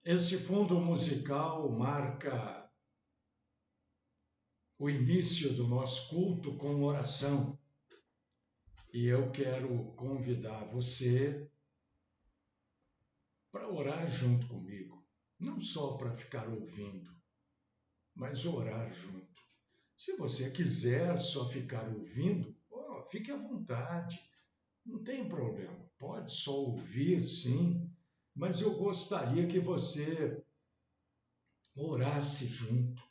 Esse fundo musical marca o início do nosso culto com oração. E eu quero convidar você para orar junto comigo. Não só para ficar ouvindo, mas orar junto. Se você quiser só ficar ouvindo, fique à vontade. Não tem problema. Pode só ouvir, sim. Mas eu gostaria que você orasse junto,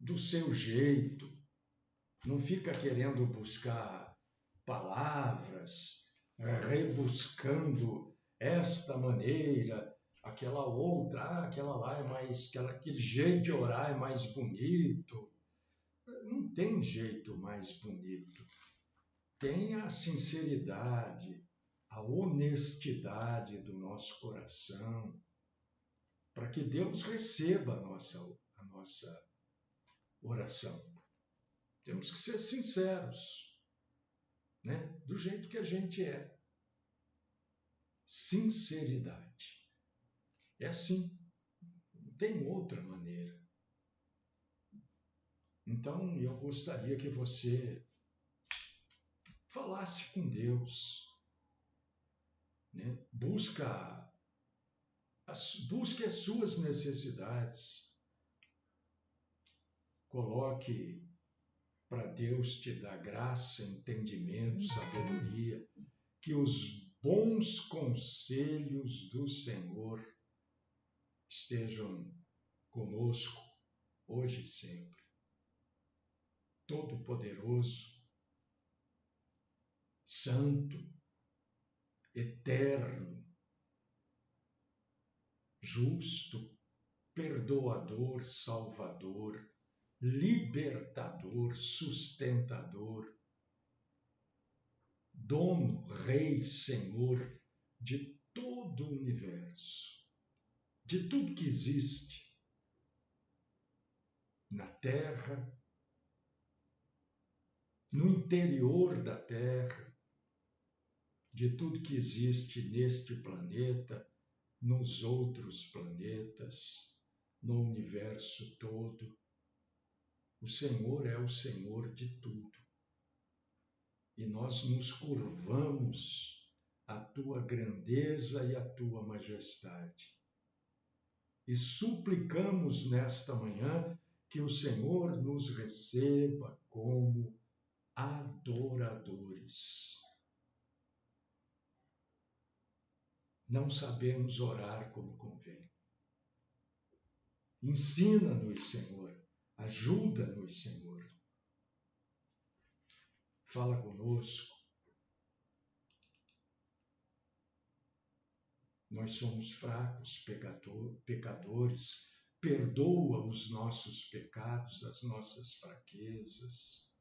do seu jeito. Não fica querendo buscar palavras, rebuscando esta maneira, aquela outra, aquela lá é mais, aquele jeito de orar é mais bonito. Não tem jeito mais bonito. Tem a sinceridade, a honestidade do nosso coração, para que Deus receba a nossa oração. Temos que ser sinceros, né? Do jeito que a gente é. Sinceridade. É assim, não tem outra maneira. Então, eu gostaria que você falasse com Deus, né? Busque as suas necessidades. Coloque para Deus te dar graça, entendimento, sabedoria, que os bons conselhos do Senhor estejam conosco hoje e sempre. Todo-Poderoso, Santo, Eterno, Justo, Perdoador, Salvador, Libertador, Sustentador, Dono, Rei, Senhor de todo o universo, de tudo que existe na Terra, no interior da Terra, de tudo que existe neste planeta, nos outros planetas, no universo todo. O Senhor é o Senhor de tudo. E nós nos curvamos à tua grandeza e à tua majestade. E suplicamos nesta manhã que o Senhor nos receba como adoradores. Não sabemos orar como convém. Ensina-nos, Senhor. Ajuda-nos, Senhor. Fala conosco. Nós somos fracos, pecadores. Perdoa os nossos pecados, as nossas fraquezas.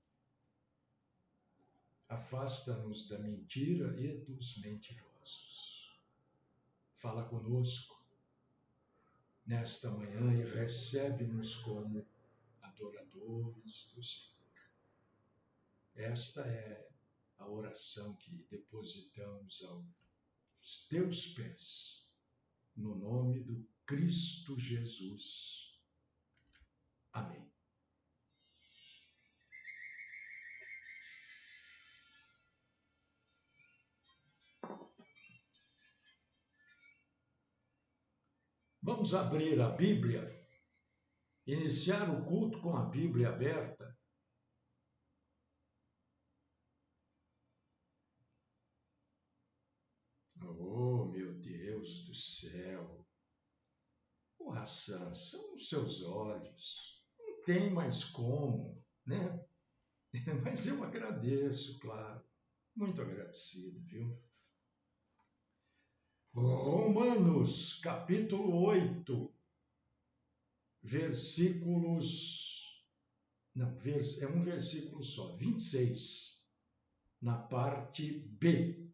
Afasta-nos da mentira e dos mentirosos. Fala conosco nesta manhã e recebe-nos como adoradores do Senhor. Esta é a oração que depositamos aos teus pés, no nome do Cristo Jesus. Amém. Vamos abrir a Bíblia, iniciar o culto com a Bíblia aberta. Oh, meu Deus do céu! Hassan, são os seus olhos. Não tem mais como, né? Mas eu agradeço, claro. Muito agradecido, viu? Romanos, capítulo 8, versículos... Não, é um versículo só, 26, na parte B.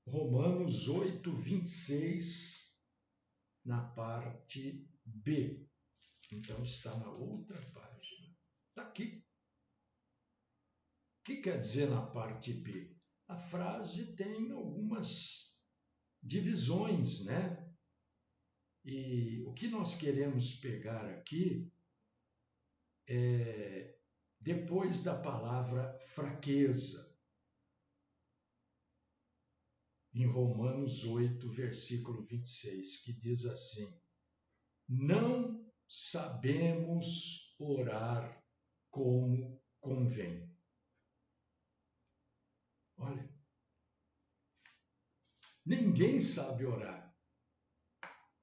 Romanos 8, 26, na parte B. Então está na outra página. Está aqui. O que quer dizer na parte B? A frase tem algumas divisões, né? E o que nós queremos pegar aqui é depois da palavra fraqueza, em Romanos 8, versículo 26, que diz assim: não sabemos orar como convém. Olha, ninguém sabe orar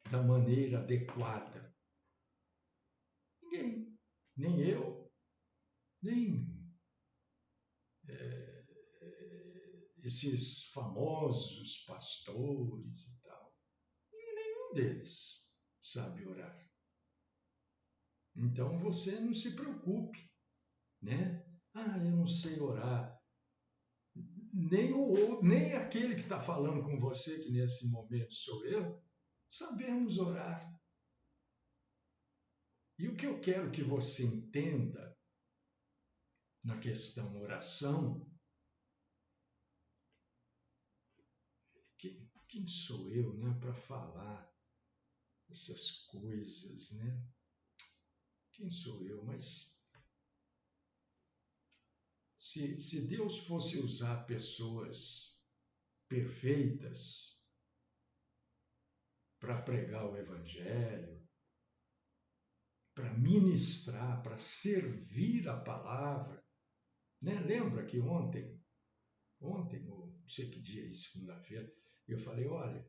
da maneira adequada. Ninguém, nem eu, nem esses famosos pastores e tal. Nenhum deles sabe orar. Então você não se preocupe, né? Ah, eu não sei orar. Nem aquele que está falando com você, que nesse momento sou eu, sabemos orar. E o que eu quero que você entenda na questão oração, quem sou eu, né, para falar essas coisas, né? Quem sou eu? Mas se Deus fosse usar pessoas perfeitas para pregar o Evangelho, para ministrar, para servir a palavra, né? Lembra que ontem, ou não sei que dia, segunda-feira, eu falei, olha,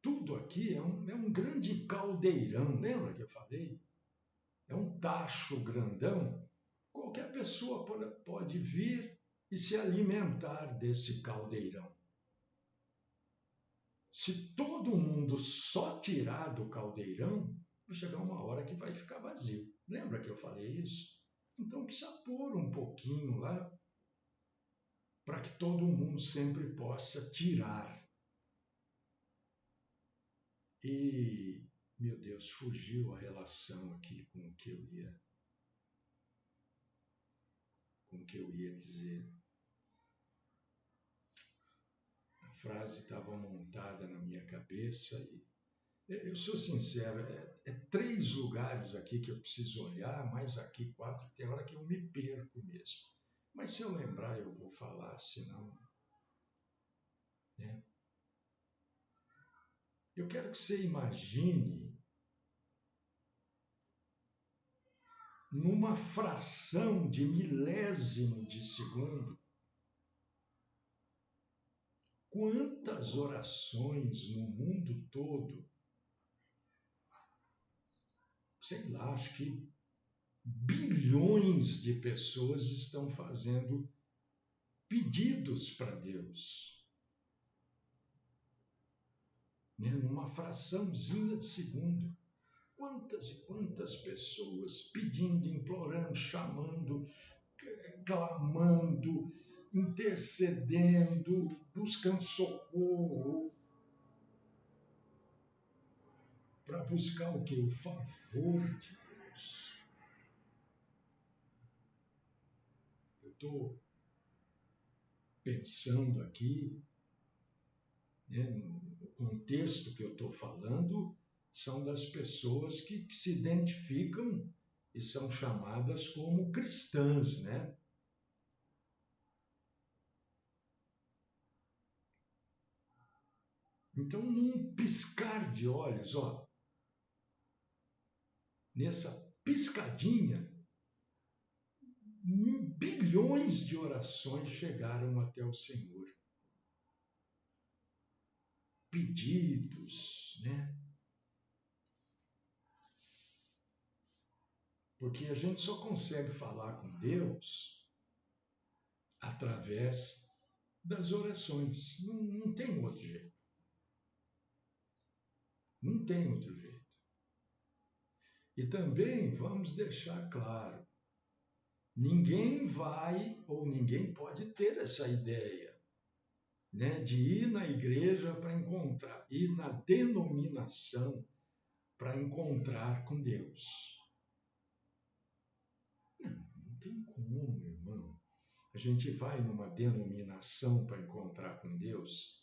tudo aqui é um grande caldeirão, lembra que eu falei? É um tacho grandão. Qualquer pessoa pode vir e se alimentar desse caldeirão. Se todo mundo só tirar do caldeirão, vai chegar uma hora que vai ficar vazio. Lembra que eu falei isso? Então precisa pôr um pouquinho lá para que todo mundo sempre possa tirar. E, meu Deus, fugiu a relação aqui com o que eu ia dizer. A frase estava montada na minha cabeça e eu sou sincero, é 3 lugares aqui que eu preciso olhar, mais aqui 4, tem hora que eu me perco mesmo. Mas se eu lembrar, eu vou falar, senão, né? Eu quero que você imagine numa fração de milésimo de segundo quantas orações no mundo todo, sei lá, acho que bilhões de pessoas estão fazendo pedidos para Deus, né? Numa fraçãozinha de segundo. Quantas e quantas pessoas pedindo, implorando, chamando, clamando, intercedendo, buscando socorro, para buscar o que? O favor de Deus. Eu estou pensando aqui, né, no contexto que eu estou falando, são das pessoas que se identificam e são chamadas como cristãs, né? Então, num piscar de olhos, ó, nessa piscadinha, bilhões de orações chegaram até o Senhor. Pedidos, né? Porque a gente só consegue falar com Deus através das orações. Não tem outro jeito. Não tem outro jeito. E também vamos deixar claro, ninguém vai ou ninguém pode ter essa ideia, né, de ir na igreja para encontrar, ir na denominação para encontrar com Deus. Não tem como, irmão. A gente vai numa denominação para encontrar com Deus.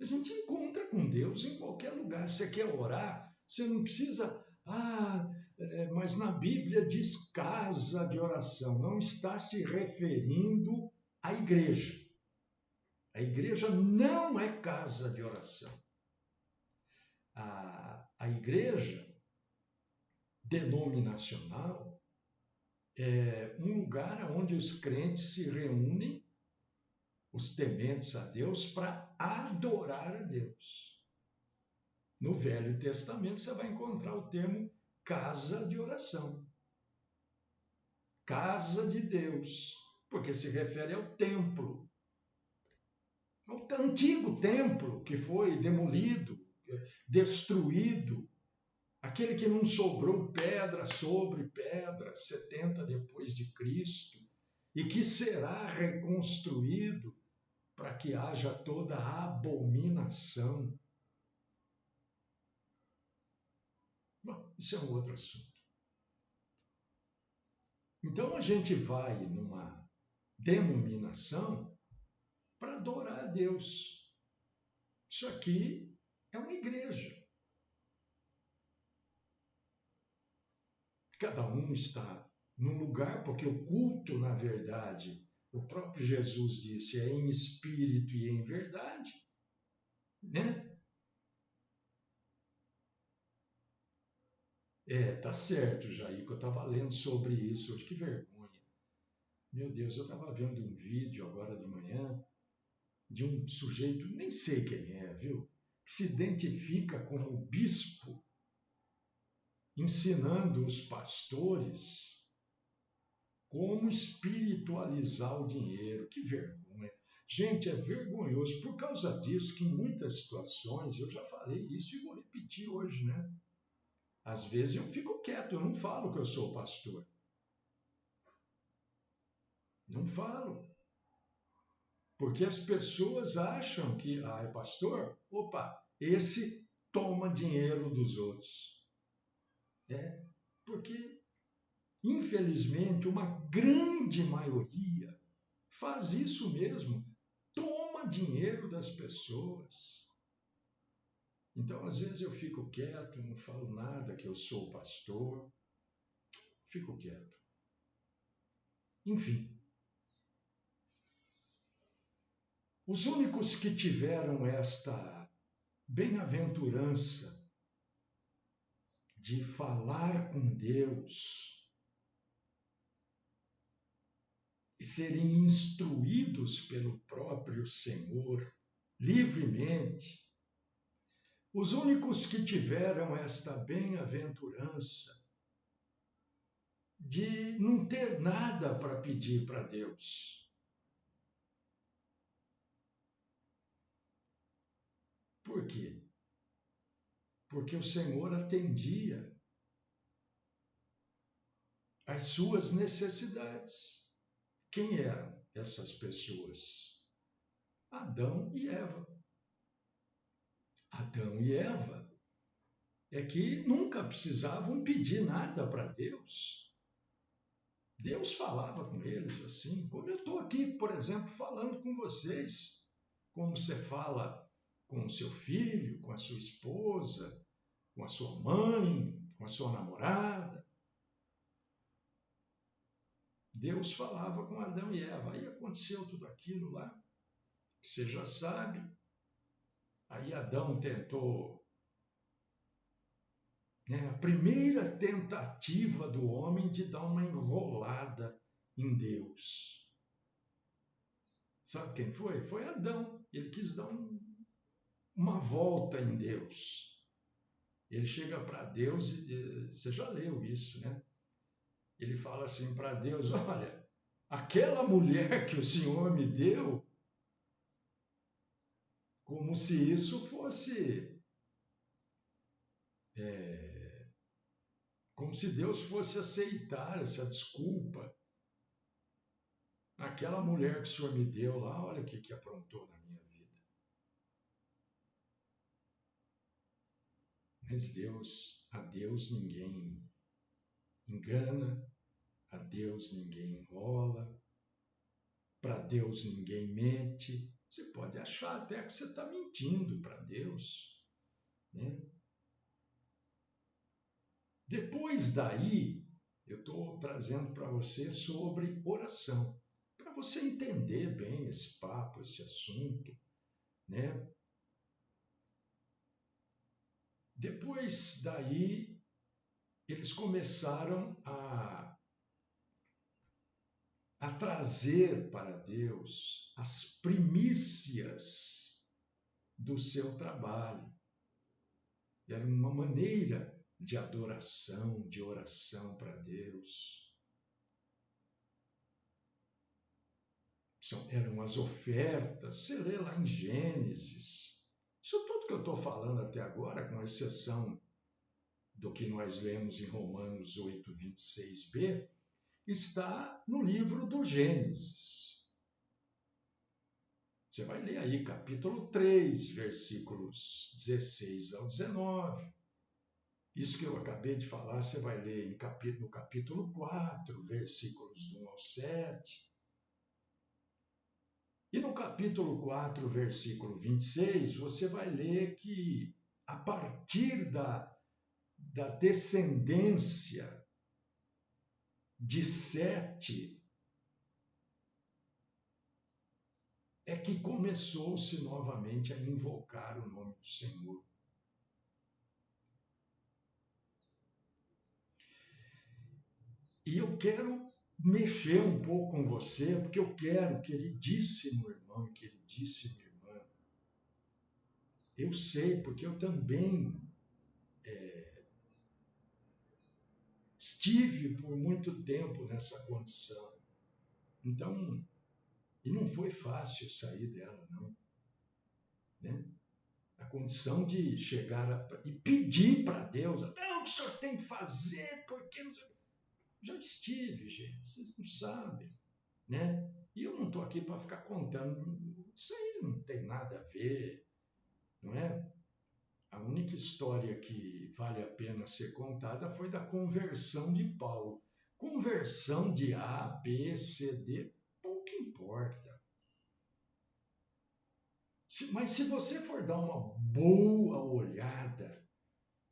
A gente encontra com Deus em qualquer lugar. Você quer orar, você não precisa. Mas na Bíblia diz casa de oração. Não está se referindo à igreja. A igreja não é casa de oração. A igreja denominacional é um lugar onde os crentes se reúnem, os tementes a Deus, para adorar a Deus. No Velho Testamento você vai encontrar o termo casa de oração. Casa de Deus, porque se refere ao templo. Ao antigo templo que foi demolido, destruído, aquele que não sobrou pedra sobre pedra, 70 depois de Cristo, e que será reconstruído para que haja toda a abominação. Bom, isso é um outro assunto. Então a gente vai numa denominação para adorar a Deus. Isso aqui é uma igreja. Cada um está num lugar, porque o culto, na verdade, o próprio Jesus disse, é em espírito e em verdade, né? Tá certo, Jair, que eu estava lendo sobre isso hoje, que vergonha. Meu Deus, eu estava vendo um vídeo agora de manhã de um sujeito, nem sei quem é, viu? Que se identifica como bispo, ensinando os pastores como espiritualizar o dinheiro. Que vergonha. Gente, é vergonhoso. Por causa disso que em muitas situações, eu já falei isso e vou repetir hoje, né? Às vezes eu fico quieto, eu não falo que eu sou pastor. Não falo. Porque as pessoas acham que, é pastor? Opa, esse toma dinheiro dos outros. Porque, infelizmente, uma grande maioria faz isso mesmo. Toma dinheiro das pessoas. Então, às vezes eu fico quieto, não falo nada que eu sou pastor. Fico quieto. Enfim. Os únicos que tiveram esta bem-aventurança de falar com Deus e serem instruídos pelo próprio Senhor livremente, os únicos que tiveram esta bem-aventurança de não ter nada para pedir para Deus. Por quê? Porque o Senhor atendia às suas necessidades. Quem eram essas pessoas? Adão e Eva. Adão e Eva é que nunca precisavam pedir nada para Deus. Deus falava com eles assim, como eu estou aqui, por exemplo, falando com vocês, como você fala com o seu filho, com a sua esposa, com a sua mãe, com a sua namorada. Deus falava com Adão e Eva. Aí aconteceu tudo aquilo lá, que você já sabe. Aí Adão tentou, a primeira tentativa do homem de dar uma enrolada em Deus. Sabe quem foi? Foi Adão. Ele quis dar uma volta em Deus. Ele chega para Deus e você já leu isso, né? Ele fala assim para Deus: olha, aquela mulher que o Senhor me deu, como se isso fosse. Como se Deus fosse aceitar essa desculpa. Aquela mulher que o Senhor me deu lá, olha o que aprontou na minha vida. Mas a Deus ninguém engana, a Deus ninguém enrola, para Deus ninguém mente. Você pode achar até que você está mentindo para Deus, né? Depois daí, eu estou trazendo para você sobre oração, para você entender bem esse papo, esse assunto, né? Depois daí, eles começaram a trazer para Deus as primícias do seu trabalho. Era uma maneira de adoração, de oração para Deus. Eram as ofertas, você lê lá em Gênesis. Isso tudo que eu estou falando até agora, com exceção do que nós lemos em Romanos 8, 26b, está no livro do Gênesis. Você vai ler aí capítulo 3, versículos 16 ao 19. Isso que eu acabei de falar, você vai ler no capítulo 4, versículos do 1 ao 7. E no capítulo 4, versículo 26, você vai ler que a partir da descendência de Sete é que começou-se novamente a invocar o nome do Senhor. E eu quero mexer um pouco com você, porque eu quero, queridíssimo irmão e queridíssima irmã, eu sei, porque eu também estive por muito tempo nessa condição. Então, e não foi fácil sair dela, não. Né? A condição de chegar e pedir para Deus, não, o que o senhor tem que fazer, porque não sei. Já estive, gente, vocês não sabem, né? E eu não estou aqui para ficar contando, isso aí não tem nada a ver, não é? A única história que vale a pena ser contada foi da conversão de Paulo. Conversão de A, B, C, D, pouco importa. Mas se você for dar uma boa olhada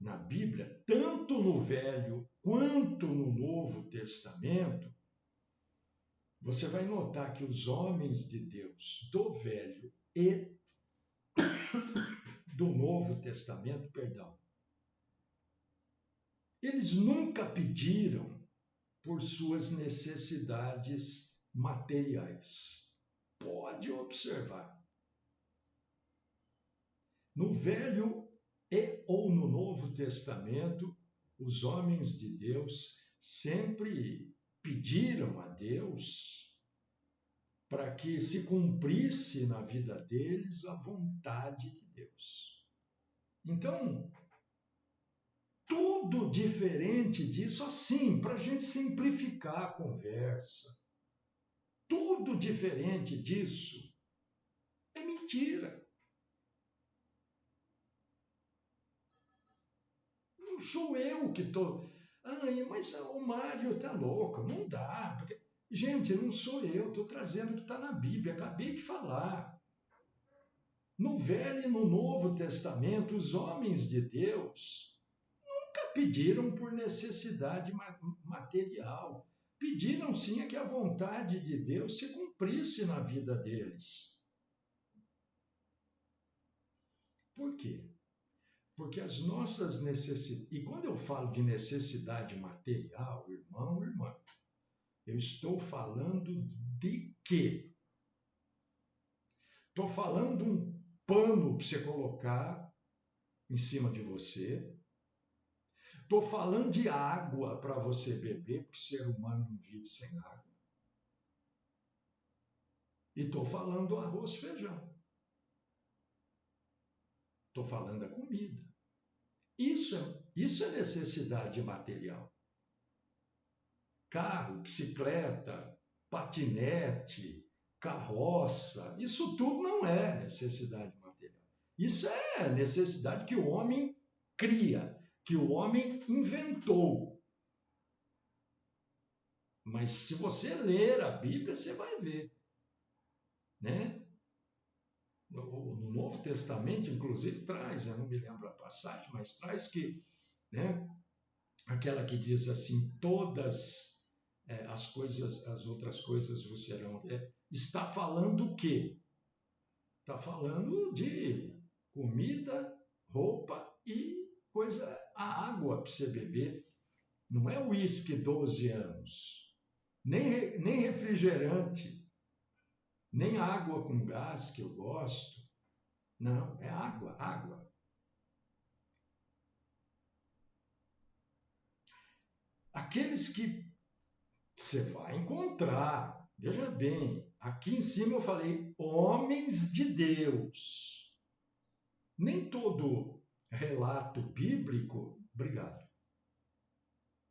na Bíblia, tanto no Velho quanto no Novo Testamento, você vai notar que os homens de Deus do Velho e do Novo Testamento, eles nunca pediram por suas necessidades materiais. Pode observar. No Velho e ou no Novo Testamento, os homens de Deus sempre pediram a Deus para que se cumprisse na vida deles a vontade de Deus. Então, tudo diferente disso, assim, para a gente simplificar a conversa, tudo diferente disso é mentira. Não sou eu que estou. Ai, mas o Mário está louco. Não dá. Porque... Gente, não sou eu. Estou trazendo o que está na Bíblia. Acabei de falar. No Velho e no Novo Testamento, os homens de Deus nunca pediram por necessidade material. Pediram sim a que a vontade de Deus se cumprisse na vida deles. Por quê? Porque as nossas necessidades, e quando eu falo de necessidade material, irmão, irmã, eu estou falando de quê? Estou falando de um pano para você colocar em cima de você. Estou falando de água para você beber, porque ser humano não vive sem água. E estou falando do arroz e feijão. Estou falando da comida. Isso é necessidade material. Carro, bicicleta, patinete, carroça, isso tudo não é necessidade material. Isso é necessidade que o homem cria, que o homem inventou. Mas se você ler a Bíblia, você vai ver, né? no Novo Testamento, inclusive, traz, eu não me lembro a passagem, mas traz que, né, aquela que diz assim, todas as coisas, as outras coisas vos serão. Está falando o quê? Está falando de comida, roupa e a água para você beber. Não é uísque 12 anos, nem refrigerante, nem água com gás, que eu gosto. Não, é água, água. Aqueles que você vai encontrar, veja bem, aqui em cima eu falei homens de Deus. Nem todo relato bíblico, obrigado,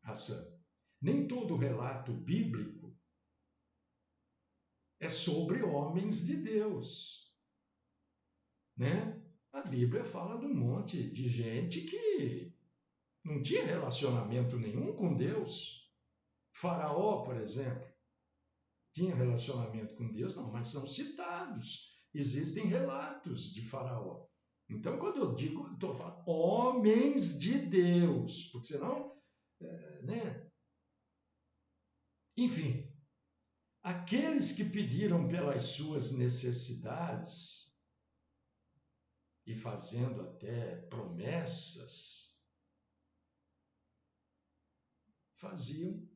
Hassan, nem todo relato bíblico é sobre homens de Deus, né? A Bíblia fala de um monte de gente que não tinha relacionamento nenhum com Deus. Faraó, por exemplo, tinha relacionamento com Deus? Não, mas são citados. Existem relatos de Faraó. Então, quando eu digo, estou falando homens de Deus, porque senão, né? Enfim, aqueles que pediram pelas suas necessidades e fazendo até promessas, faziam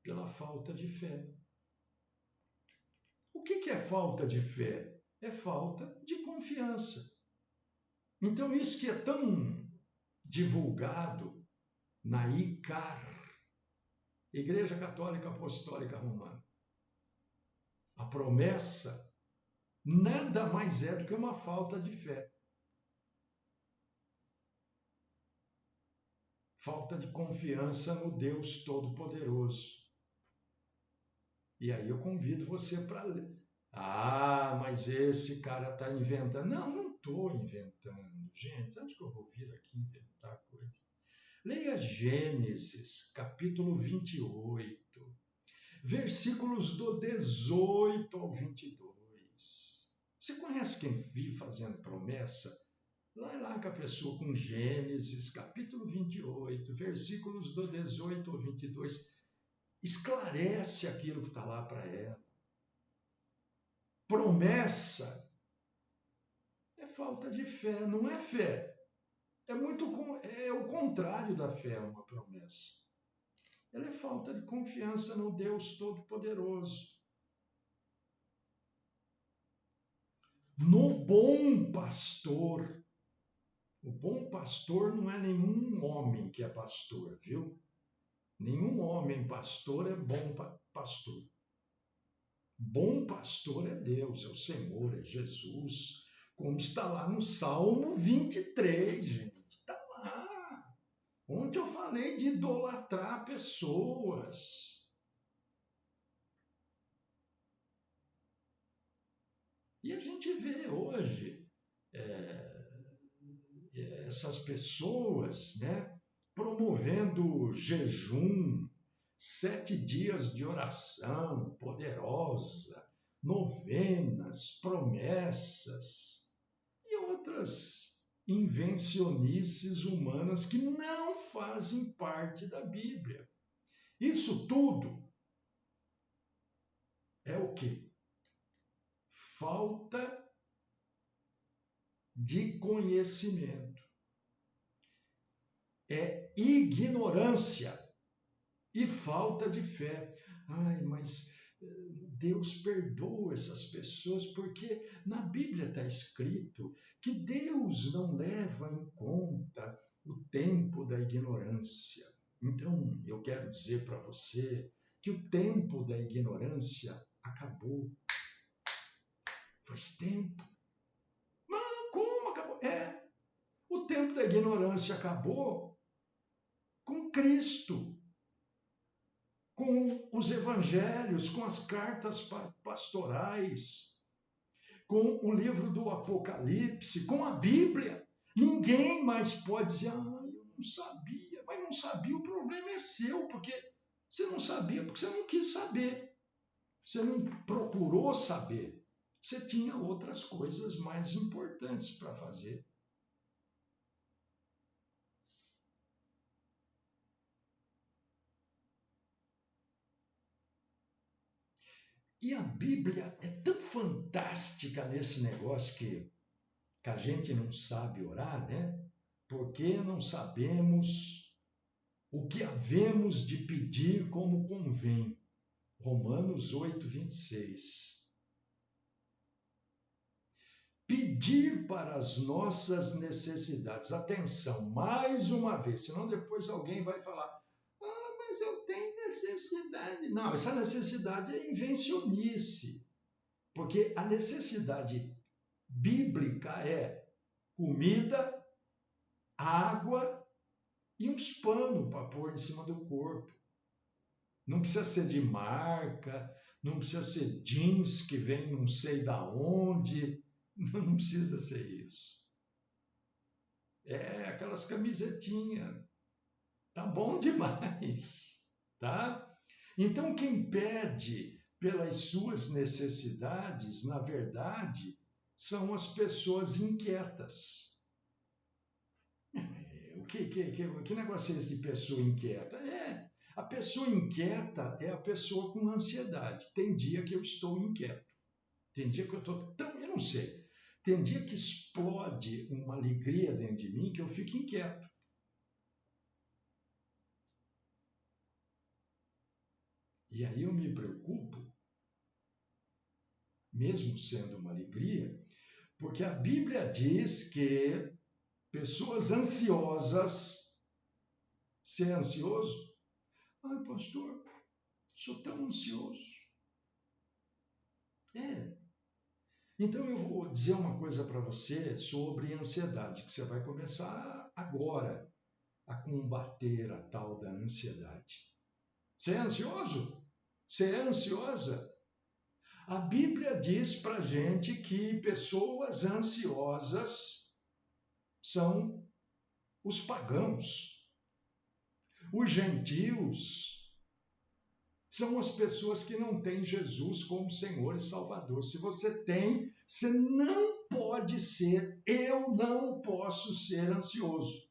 pela falta de fé. O que é falta de fé? É falta de confiança. Então, isso que é tão divulgado na ICAR, Igreja Católica Apostólica Romana, a promessa nada mais é do que uma falta de fé. Falta de confiança no Deus Todo-Poderoso. E aí eu convido você para ler. Ah, mas esse cara está inventando. Não, não estou inventando. Gente, onde que eu vou vir aqui inventar coisa? Leia Gênesis, capítulo 28, versículos do 18 ao 22. Você conhece quem vive fazendo promessa? Lá com a pessoa com Gênesis, capítulo 28, versículos do 18 ao 22. Esclarece aquilo que está lá para ela. Promessa é falta de fé, não é fé. É o contrário da fé, uma promessa. Ela é falta de confiança no Deus Todo-Poderoso. No bom pastor. O bom pastor não é nenhum homem que é pastor, viu? Nenhum homem pastor é bom pastor. Bom pastor é Deus, é o Senhor, é Jesus, como está lá no Salmo 23, gente. Está lá. Onde eu falei de idolatrar pessoas. E a gente vê hoje essas pessoas, né, promovendo jejum, 7 dias de oração poderosa, novenas, promessas e outras invencionices humanas que não fazem parte da Bíblia. Isso tudo é o quê? Falta de conhecimento. É ignorância e falta de fé. Ai, mas Deus perdoa essas pessoas porque na Bíblia está escrito que Deus não leva em conta o tempo da ignorância. Então, eu quero dizer para você que o tempo da ignorância acabou. Faz tempo. Mas como acabou? O tempo da ignorância acabou com Cristo, com os evangelhos, com as cartas pastorais, com o livro do Apocalipse, com a Bíblia. Ninguém mais pode dizer, eu não sabia, mas não sabia, o problema é seu, porque você não sabia, porque você não quis saber, você não procurou saber. você tinha outras coisas mais importantes para fazer. E a Bíblia é tão fantástica nesse negócio que a gente não sabe orar, né? Porque não sabemos o que havemos de pedir como convém. Romanos 8, 26. Pedir para as nossas necessidades. Atenção, mais uma vez, senão depois alguém vai falar: ah, mas eu tenho necessidade. Não, essa necessidade é invencionice. Porque a necessidade bíblica é comida, água e uns panos para pôr em cima do corpo. Não precisa ser de marca, não precisa ser jeans que vem não sei da onde, não precisa ser isso. É aquelas camisetinhas, tá bom demais, tá? Então quem pede pelas suas necessidades, na verdade, são as pessoas inquietas. Que negócio é esse de pessoa inquieta? A pessoa inquieta é a pessoa com ansiedade. Tem dia que eu estou inquieto. Tem dia que eu estou tão... Eu não sei. Tem dia que explode uma alegria dentro de mim que eu fico inquieto. E aí eu me preocupo, mesmo sendo uma alegria, porque a Bíblia diz que pessoas ansiosas, ser ansioso, ai pastor, sou tão ansioso. Então eu vou dizer uma coisa para você sobre ansiedade, que você vai começar agora a combater a tal da ansiedade. Você é ansioso? Você é ansiosa? A Bíblia diz para gente que pessoas ansiosas são os pagãos, os gentios, são as pessoas que não têm Jesus como Senhor e Salvador. Se você tem, você não pode ser, eu não posso ser ansioso.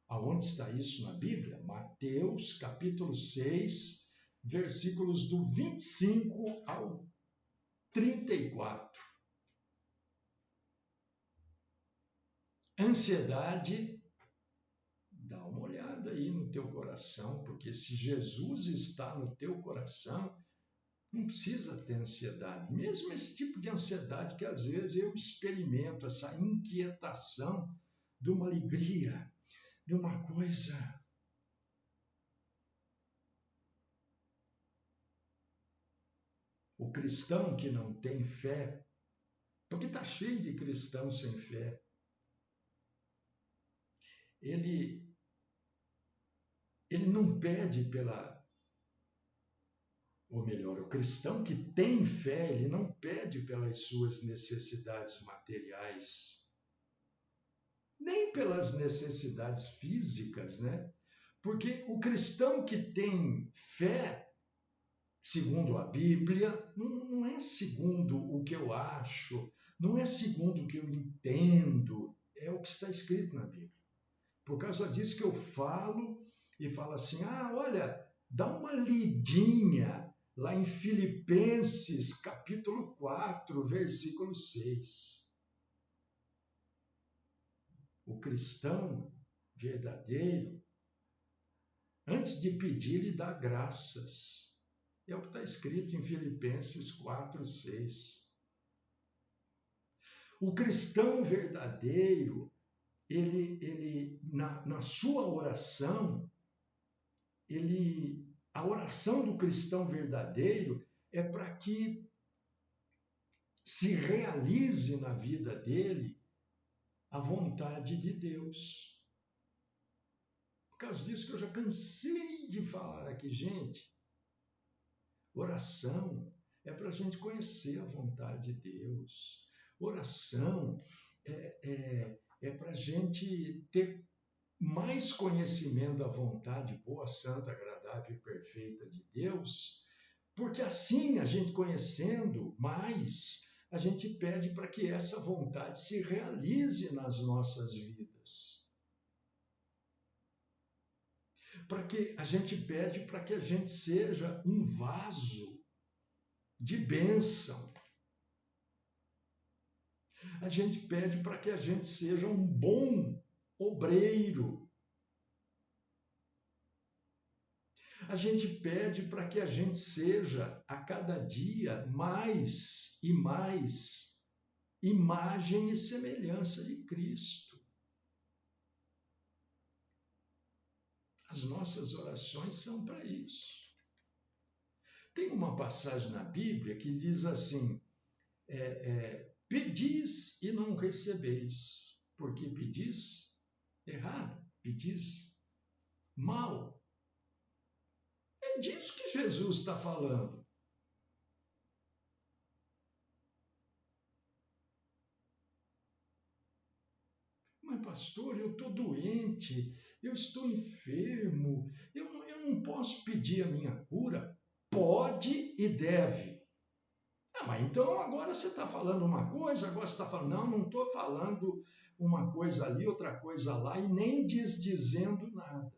Aonde está isso na Bíblia? Mateus, capítulo 6, versículos do 25 ao 34. Ansiedade, dá uma olhada aí no teu coração, porque se Jesus está no teu coração, não precisa ter ansiedade. Mesmo esse tipo de ansiedade que às vezes eu experimento, essa inquietação de uma alegria, de uma coisa. O cristão que não tem fé, porque está cheio de cristãos sem fé, ele não pede ou melhor, o cristão que tem fé, ele não pede pelas suas necessidades materiais, nem pelas necessidades físicas, né? Porque o cristão que tem fé, segundo a Bíblia, não é segundo o que eu acho, não é segundo o que eu entendo, é o que está escrito na Bíblia. Por causa disso que eu falo e falo assim, olha, dá uma lidinha lá em Filipenses, capítulo 4, versículo 6. O cristão verdadeiro, antes de pedir, ele dá graças. É o que está escrito em Filipenses 4, 6. O cristão verdadeiro, ele na sua oração, a oração do cristão verdadeiro é para que se realize na vida dele a vontade de Deus. Por causa disso que eu já cansei de falar aqui, gente, oração é para a gente conhecer a vontade de Deus. Oração é para a gente ter mais conhecimento da vontade boa, santa, agradável e perfeita de Deus, Porque assim, a gente conhecendo mais, a gente pede para que essa vontade se realize nas nossas vidas. Para que a gente pede para que a gente seja um vaso de bênção. A gente pede para que a gente seja um bom obreiro. A gente pede para que a gente seja, a cada dia, mais e mais imagem e semelhança de Cristo. As nossas orações são para isso. Tem uma passagem na Bíblia que diz assim, pedis e não recebeis, porque pedis errado, pedis mal. É disso que Jesus está falando. Mas, pastor, eu estou doente, eu estou enfermo, eu não posso pedir a minha cura. Pode e deve. Mas então agora você está falando uma coisa, agora você está falando, não estou falando uma coisa ali, outra coisa lá, e nem dizendo nada.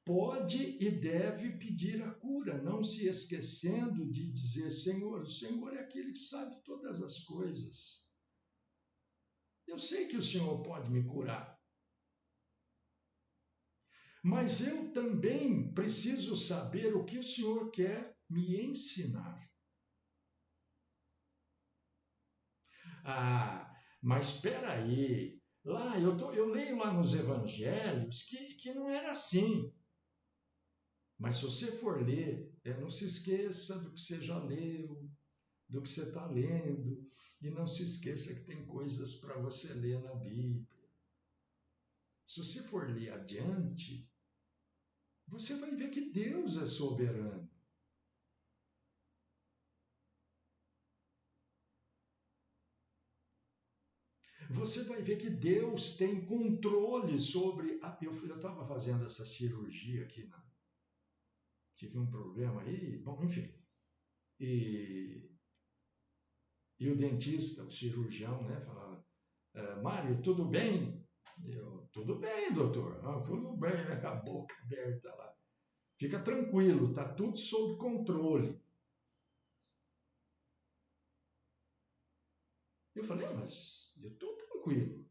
Pode e deve pedir a cura, não se esquecendo de dizer, Senhor, o Senhor é aquele que sabe todas as coisas. Eu sei que o Senhor pode me curar. Mas eu também preciso saber o que o Senhor quer me ensinar. Ah, mas espera aí. Lá, eu leio lá nos evangelhos que não era assim. Mas se você for ler, não se esqueça do que você já leu, do que você está lendo, e não se esqueça que tem coisas para você ler na Bíblia. Se você for ler adiante, você vai ver que Deus é soberano. Você vai ver que Deus tem controle sobre... Eu estava fazendo essa cirurgia aqui, tive um problema aí, bom, enfim. E o dentista, o cirurgião, né, falava, Mário, tudo bem? Eu, tudo bem, doutor. Tudo bem, né, com a boca aberta lá. Fica tranquilo, está tudo sob controle. Eu falei, mas eu estou tranquilo.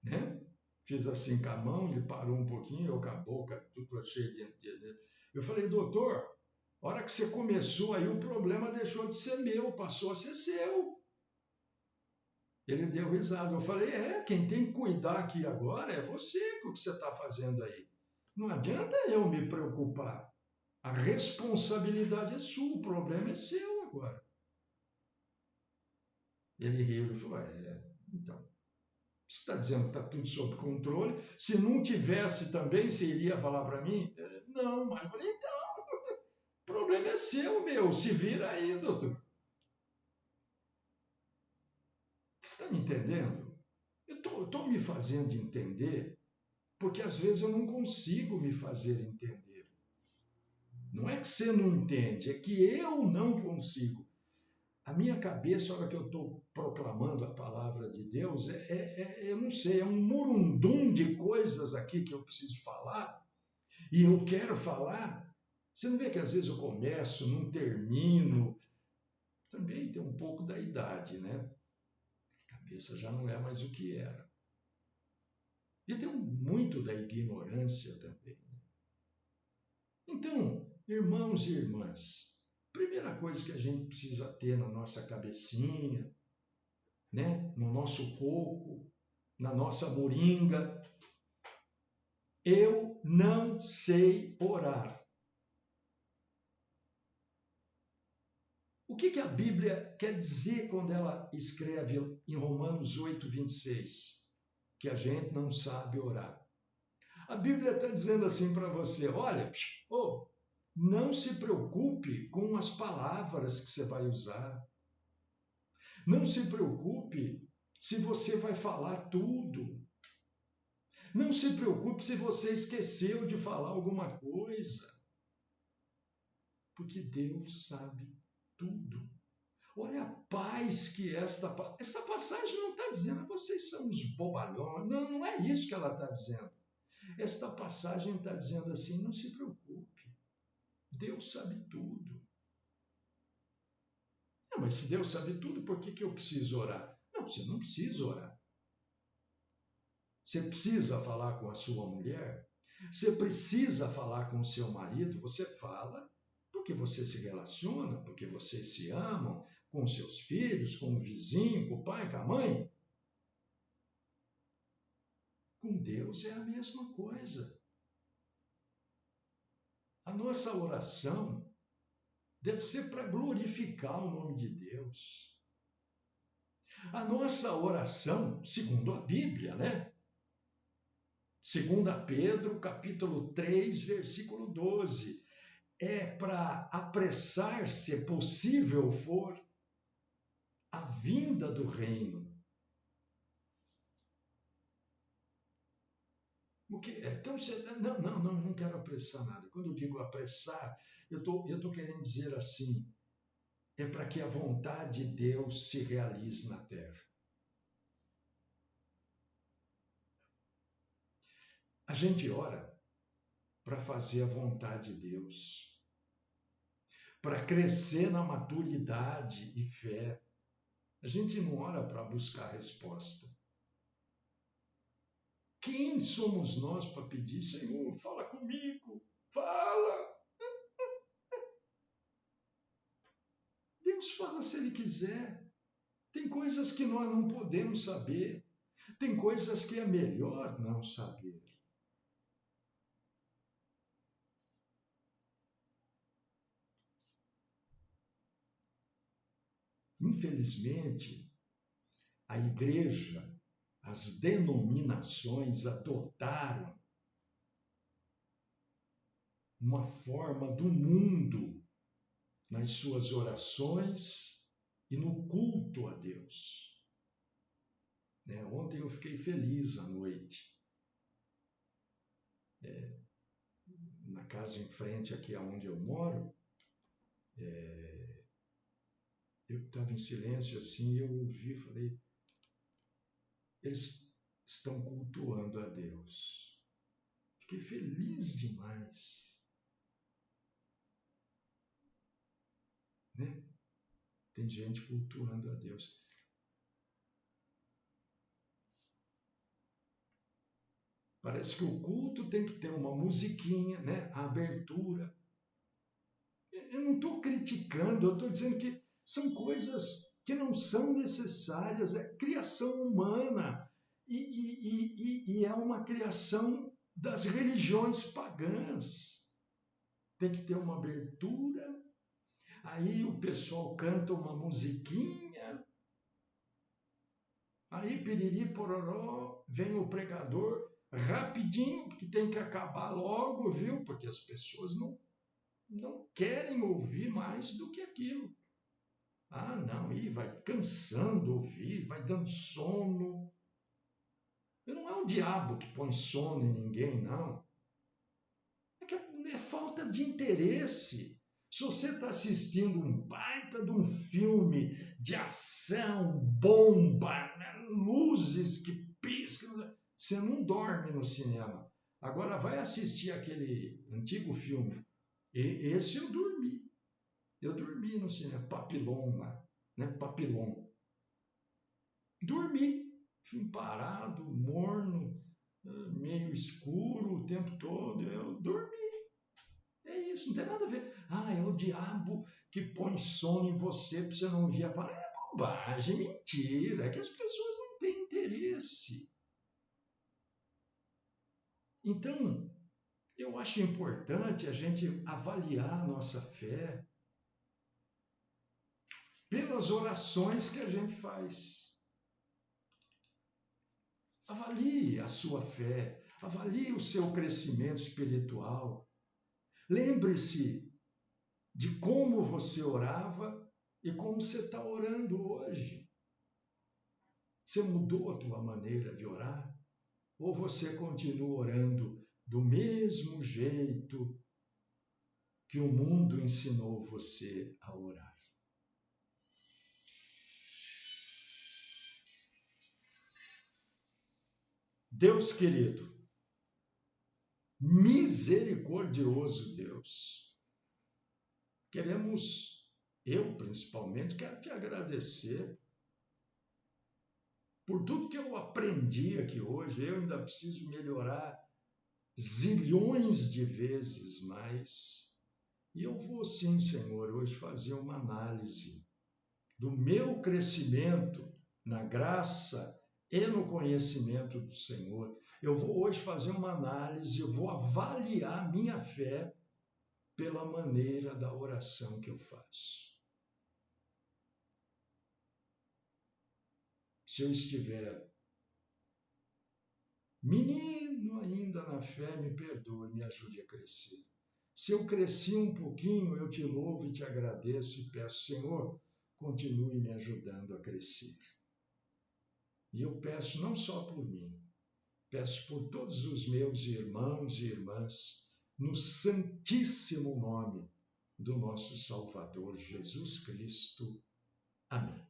Né? Fiz assim com a mão, ele parou um pouquinho, eu com a boca tudo cheio de dentro. Eu falei, doutor, a hora que você começou aí, o problema deixou de ser meu, passou a ser seu. Ele deu risada. Eu falei, quem tem que cuidar aqui agora é você com o que você está fazendo aí. Não adianta eu me preocupar. A responsabilidade é sua, o problema é seu agora. Ele riu e falou, então, você está dizendo que está tudo sob controle. Se não tivesse também, você iria falar para mim? Não, mas eu falei, então, o problema é seu, meu. Se vira aí, doutor. Você está me entendendo? Eu estou me fazendo entender, porque às vezes eu não consigo me fazer entender. Não é que você não entende, é que eu não consigo. A minha cabeça, a hora que eu estou proclamando a palavra de Deus, eu não sei, é um murundum de coisas aqui que eu preciso falar, e eu quero falar. Você não vê que às vezes eu começo, não termino. Também tem um pouco da idade, né? A cabeça já não é mais o que era. E tem muito da ignorância também. Então, irmãos e irmãs, primeira coisa que a gente precisa ter na nossa cabecinha, né? No nosso coco, na nossa moringa, eu não sei orar. O que a Bíblia quer dizer quando ela escreve em Romanos 8, 26? Que a gente não sabe orar. A Bíblia está dizendo assim para você, olha, não se preocupe com as palavras que você vai usar. Não se preocupe se você vai falar tudo. Não se preocupe se você esqueceu de falar alguma coisa, porque Deus sabe tudo. Olha a paz que essa passagem não está dizendo, vocês são uns bobalhões. Não, não é isso que ela está dizendo. Esta passagem está dizendo assim, não se preocupe, Deus sabe tudo. Não, mas se Deus sabe tudo, por que eu preciso orar? Não, você não precisa orar. Você precisa falar com a sua mulher? Você precisa falar com o seu marido? Você fala porque você se relaciona, porque vocês se amam, com os seus filhos, com o vizinho, com o pai, com a mãe. Com Deus é a mesma coisa. A nossa oração deve ser para glorificar o nome de Deus. A nossa oração, segundo a Bíblia, né? Segundo Pedro, capítulo 3, versículo 12, é para apressar, se possível for, a vinda do reino. O que é? Então, não quero apressar nada. Quando eu digo apressar, eu tô querendo dizer assim, é para que a vontade de Deus se realize na terra. A gente ora para fazer a vontade de Deus, para crescer na maturidade e fé. A gente não ora para buscar resposta. Quem somos nós para pedir, Senhor, fala comigo, fala. Deus fala se Ele quiser. Tem coisas que nós não podemos saber. Tem coisas que é melhor não saber. Infelizmente, a igreja, as denominações adotaram uma forma do mundo nas suas orações e no culto a Deus. Ontem eu fiquei feliz à noite. Na casa em frente aqui aonde eu moro, eu estava em silêncio assim, eu ouvi, falei, eles estão cultuando a Deus. Fiquei feliz demais. Né? Tem gente cultuando a Deus. Parece que o culto tem que ter uma musiquinha, né? A abertura. Eu não estou criticando, eu estou dizendo que são coisas que não são necessárias, é criação humana e é uma criação das religiões pagãs. Tem que ter uma abertura, aí o pessoal canta uma musiquinha, aí piriri pororó, vem o pregador, rapidinho, porque tem que acabar logo, viu? Porque as pessoas não querem ouvir mais do que aquilo. Ah, não, e vai cansando ouvir, vai dando sono. Não é o diabo que põe sono em ninguém, não. É falta de interesse. Se você está assistindo um baita de um filme de ação, bomba, né, luzes que piscam, você não dorme no cinema. Agora vai assistir aquele antigo filme. Esse eu dormi. Eu dormi no cinema, Papillon, né? Papillon. Dormi, fim parado, morno, meio escuro o tempo todo. Eu dormi. É isso, não tem nada a ver. Ah, é o diabo que põe sono em você para você não ouvir a palavra. É bobagem, mentira. É que as pessoas não têm interesse. Então, eu acho importante a gente avaliar a nossa fé pelas orações que a gente faz. Avalie a sua fé, avalie o seu crescimento espiritual. Lembre-se de como você orava e como você está orando hoje. Você mudou a tua maneira de orar? Ou você continua orando do mesmo jeito que o mundo ensinou você a orar? Deus querido, misericordioso Deus, eu principalmente, quero te agradecer por tudo que eu aprendi aqui hoje. Eu ainda preciso melhorar zilhões de vezes mais. E eu vou sim, Senhor, hoje fazer uma análise do meu crescimento na graça e no conhecimento do Senhor. Eu vou hoje fazer uma análise, eu vou avaliar minha fé pela maneira da oração que eu faço. Se eu estiver menino ainda na fé, me perdoe, me ajude a crescer. Se eu cresci um pouquinho, eu te louvo e te agradeço e peço, Senhor, continue me ajudando a crescer. E eu peço não só por mim, peço por todos os meus irmãos e irmãs, no santíssimo nome do nosso Salvador Jesus Cristo. Amém.